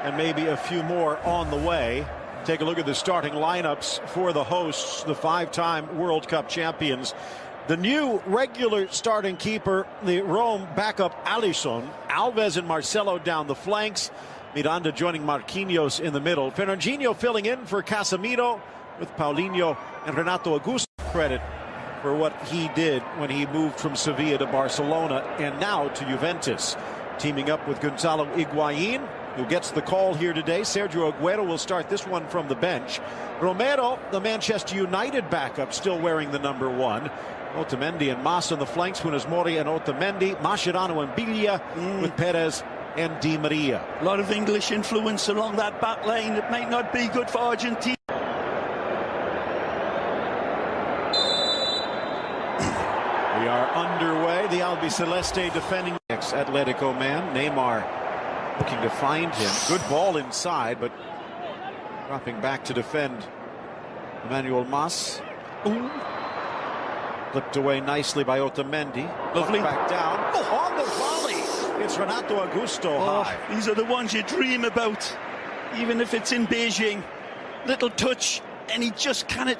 And maybe a few more on the way. Take a look at the starting lineups for the hosts, the 5-time World Cup champions. The new regular starting keeper, the Rome backup Alisson, Alves and Marcelo down the flanks, Miranda joining Marquinhos in the middle, Fernandinho filling in for Casemiro, with Paulinho and Renato Augusto. Credit for what he did when he moved from Sevilla to Barcelona and now to Juventus, teaming up with Gonzalo Higuain, who gets the call here today. Sergio Aguero will start this one from the bench. Romero, the Manchester United backup, still wearing the number 1. Otamendi and Mas on the flanks, Funes Mori and Otamendi, Mascherano and Biglia with Perez and Di Maria. A lot of English influence along that back line. It might not be good for Argentina. We are underway. The Albiceleste defending ex-Atletico man, Neymar, looking to find him. Good ball inside, but dropping back to defend Emmanuel Mas. Ooh. Flipped away nicely by Otamendi. Lovely. Back down. Oh, on the volley. It's Renato Augusto high. These are the ones you dream about, even if it's in Beijing. Little touch, and he just cannot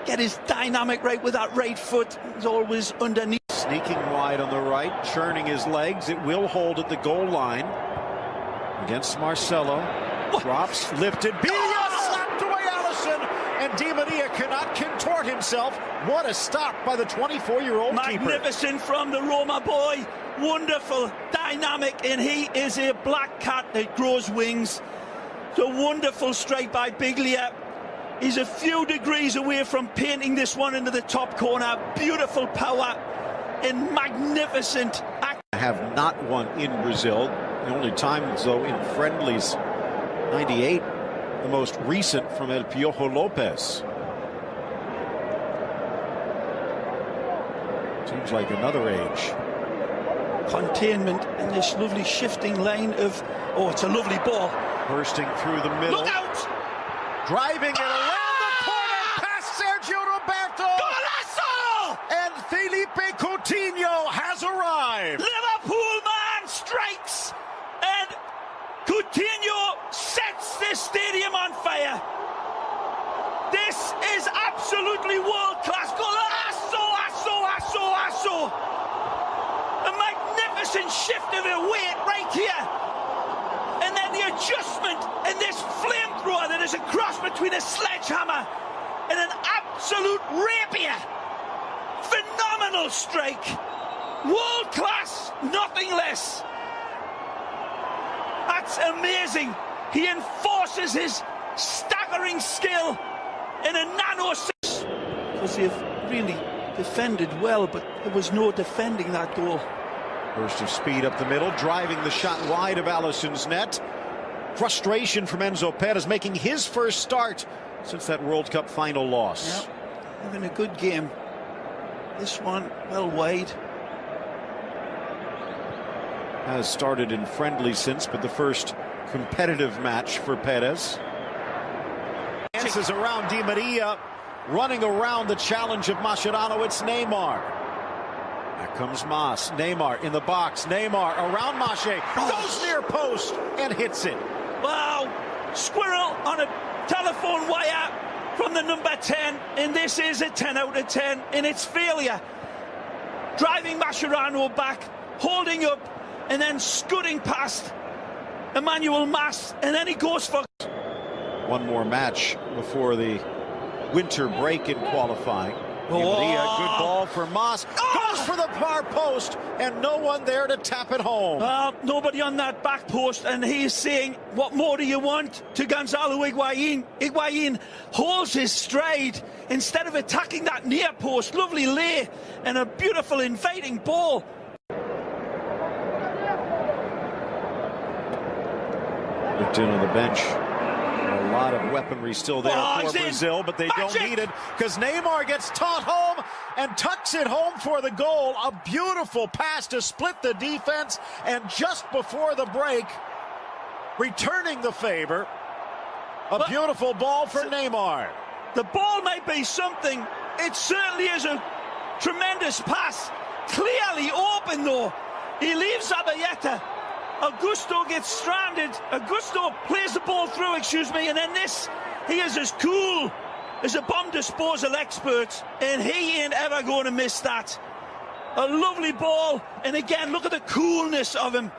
get his dynamic right with that right foot. He's always underneath. Sneaking wide on the right, churning his legs. It will hold at the goal line against Marcelo. Drops, lifted. Biglia slapped away Alisson, and Di Maria cannot contort himself. What a stop by the 24-year-old keeper. Magnificent from the Roma boy. Wonderful, dynamic, and he is a black cat that grows wings. It's a wonderful strike by Biglia. He's a few degrees away from painting this one into the top corner. Beautiful power and magnificent act. Have not won in Brazil. The only time, though, in friendlies, 98, the most recent from El Piojo Lopez. Seems like another age. Containment in this lovely shifting line of, oh, it's a lovely ball. Bursting through the middle. Look out! Driving it around the corner past Sergio Roberto. Golazo! And Felipe Coutinho has arrived. Liverpool man strikes, and Coutinho sets this stadium on fire. This is absolutely world-class. Golazo, asso. A magnificent shift of the weight right here. And then the adjustment and this flamethrower that is a cross between a sledgehammer and an absolute rapier. Phenomenal strike. World class, nothing less. That's amazing. He enforces his staggering skill in a nanosecond. Because they've really defended well, but there was no defending that goal. Burst of speed up the middle, driving the shot wide of Alisson's net. Frustration from Enzo Perez, making his first start since that World Cup final loss. Yep. Having a good game. This one well wide. Has started in friendly since, but the first competitive match for Perez. Chances around Di Maria, running around the challenge of Mascherano. It's Neymar. Back comes Mas. Neymar in the box. Neymar around Mache. Goes near post and hits it. Wow. Squirrel on a telephone wire from the number 10. And this is a 10 out of 10 in its failure. Driving Mascherano back, holding up, and then scooting past Emmanuel Mas. And then he goes for... One more match before the winter break in qualifying. Di Maria, good ball for Mas. Goes for the far post, and no one there to tap it home. Well, nobody on that back post, and he's saying, what more do you want? To Gonzalo Higuain. Higuain holds his stride instead of attacking that near post. Lovely lay and a beautiful inviting ball. Looked in on the bench. A lot of weaponry still there for Brazil, but they don't need it because Neymar gets taught home and tucks it home for the goal. A beautiful pass to split the defense, and just before the break, returning the favor, a beautiful ball for Neymar. The ball may be something. It certainly is a tremendous pass. Clearly open, though. He leaves Zabayeta. Augusto gets stranded. Augusto plays the ball through, and then this, he is as cool as a bomb disposal expert, and he ain't ever going to miss that. A lovely ball, and again, look at the coolness of him.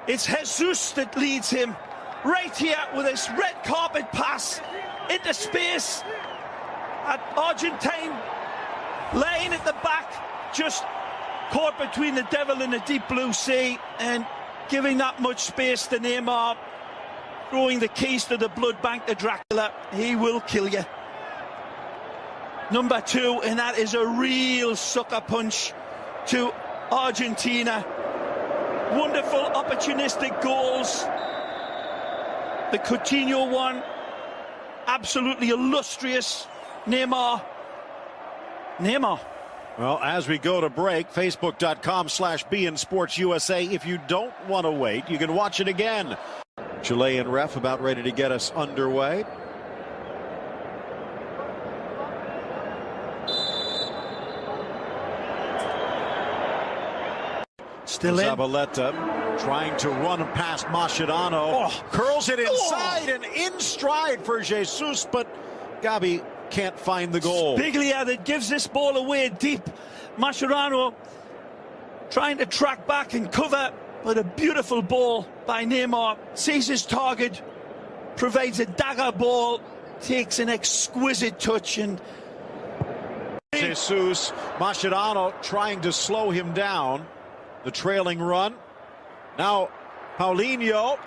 It's Jesus that leads him right here with this red carpet pass into space at Argentine laying at the back, just caught between the devil and the deep blue sea, and giving that much space to Neymar, throwing the keys to the blood bank to Dracula. He will kill you. Number 2, and that is a real sucker punch to Argentina. Wonderful opportunistic goals. The Coutinho one, absolutely illustrious. Neymar. Well, as we go to break, Facebook.com/BeInSportsUSA. If you don't want to wait, you can watch it again. Chilean ref about ready to get us underway. Still in. Zabaleta trying to run past Mascherano. Curls it inside and in stride for Jesus, but Gabi can't find the goal. Biglia that gives this ball away deep. Mascherano trying to track back and cover, but a beautiful ball by Neymar. Sees his target, provides a dagger ball, takes an exquisite touch, and Jesus, Mascherano trying to slow him down. The trailing run. Now Paulinho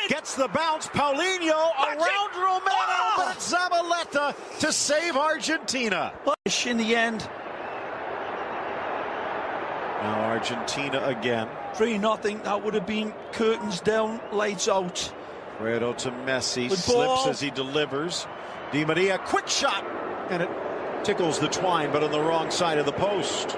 gets the bounce. Paulinho around Romero, but it's Zabaleta to save Argentina. In the end. Now Argentina again. 3-0. That would have been curtains down, lights out. Fredo to Messi. Slips as he delivers. Di Maria, quick shot. And it tickles the twine, but on the wrong side of the post.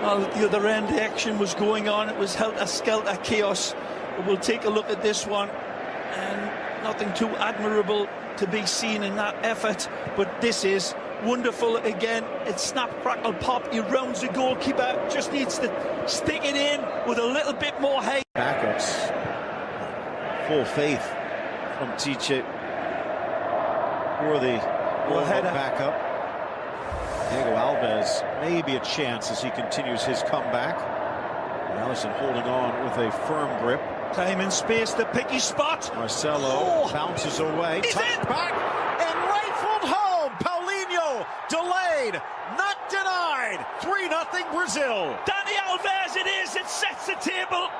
Well, at the other end, the action was going on. It was helter-skelter chaos. But we'll take a look at this one. And nothing too admirable to be seen in that effort. But this is wonderful again. It's snap, crackle, pop. He rounds the goalkeeper. Just needs to stick it in with a little bit more height. Backups. Full faith from Tiche for the header backup. Diego Alves, maybe a chance as he continues his comeback. Allison holding on with a firm grip. Time and space to pick his spot. Marcelo bounces away, touched back, and rifled home. Paulinho delayed, not denied. 3-0 Brazil. Dani Alves it is, it sets the table.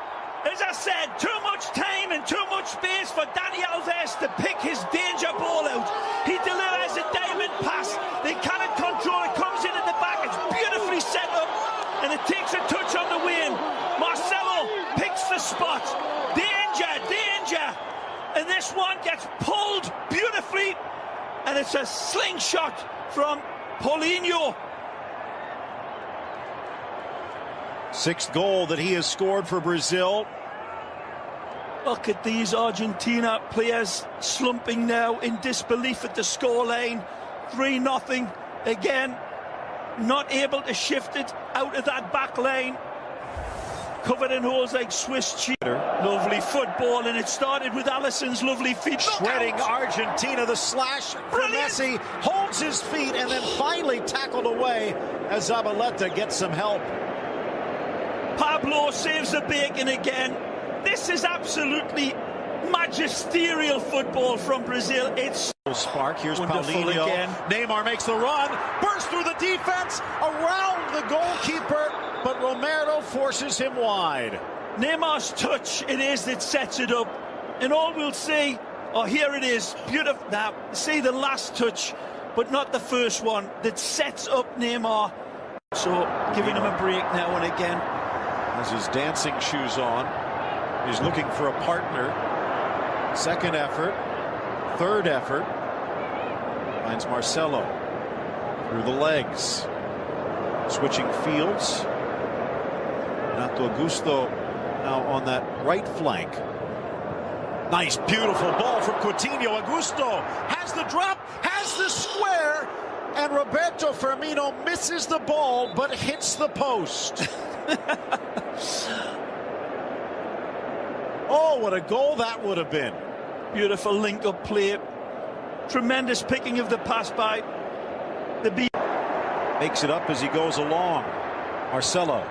As I said, too much time and too much space for Dani Alves to pick his danger ball out. He delivers a diamond pass. They cannot control it. Comes in at the back. It's beautifully set up. And it takes a touch on the wing. Marcelo picks the spot. Danger. And this one gets pulled beautifully. And it's a slingshot from Paulinho. 6th goal that he has scored for Brazil. Look at these Argentina players slumping now in disbelief at the scoreline. 3-0 again. Not able to shift it out of that back line. Covered in holes like Swiss cheese. Lovely football, and it started with Alisson's lovely feet. Shredding Argentina, the slash for Messi. Holds his feet and then finally tackled away as Zabaleta gets some help. Pablo saves the bacon again. This is absolutely magisterial football from Brazil. It's spark. Here's wonderful Paulinho. Again. Neymar makes the run, bursts through the defense, around the goalkeeper, but Romero forces him wide. Neymar's touch, it is that sets it up. And all we'll see, here it is, beautiful. Now, see the last touch, but not the first one, that sets up Neymar. So, giving him a break now and again. Has his dancing shoes on. He's looking for a partner. 2nd effort. 3rd effort. Finds Marcelo through the legs. Switching fields. Renato Augusto now on that right flank. Nice, beautiful ball from Coutinho. Augusto has the drop, has the square, and Roberto Firmino misses the ball but hits the post. Oh, what a goal that would have been. Beautiful link-up play. Tremendous picking of the pass by the B. Makes it up as he goes along. Marcelo.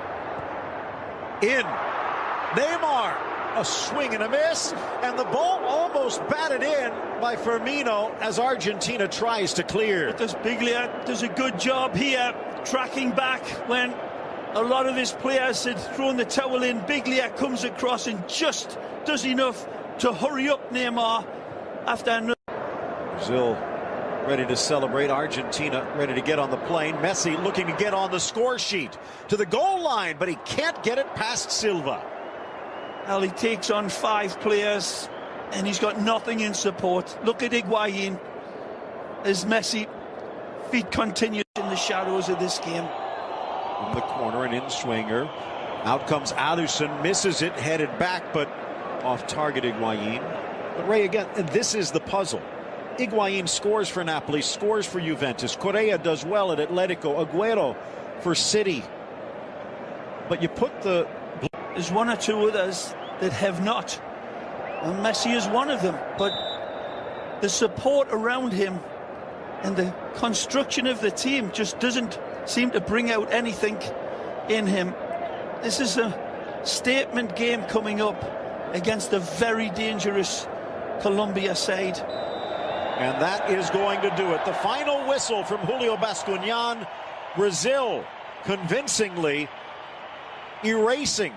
In. Neymar. A swing and a miss. And the ball almost batted in by Firmino as Argentina tries to clear. Does Biglia does a good job here tracking back when a lot of his players had thrown the towel in. Biglia comes across and just does enough to hurry up Neymar after another. Brazil ready to celebrate. Argentina ready to get on the plane. Messi looking to get on the score sheet to the goal line, but he can't get it past Silva. Well, he takes on 5 players and he's got nothing in support. Look at Higuain as Messi feet continues in the shadows of this game. In the corner, an in-swinger. Out comes Alisson, misses it, headed back, but off target Higuain. But Ray, again, this is the puzzle. Higuain scores for Napoli, scores for Juventus. Correa does well at Atletico. Agüero for City. But you put the... There's one or two others that have not. And Messi is one of them. But the support around him and the construction of the team just doesn't seem to bring out anything in him. This is a statement game coming up against a very dangerous Colombia side. And that is going to do it. The final whistle from Julio Bascuñán. Brazil convincingly erasing,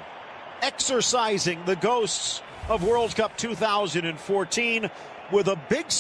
exorcising the ghosts of World Cup 2014 with a big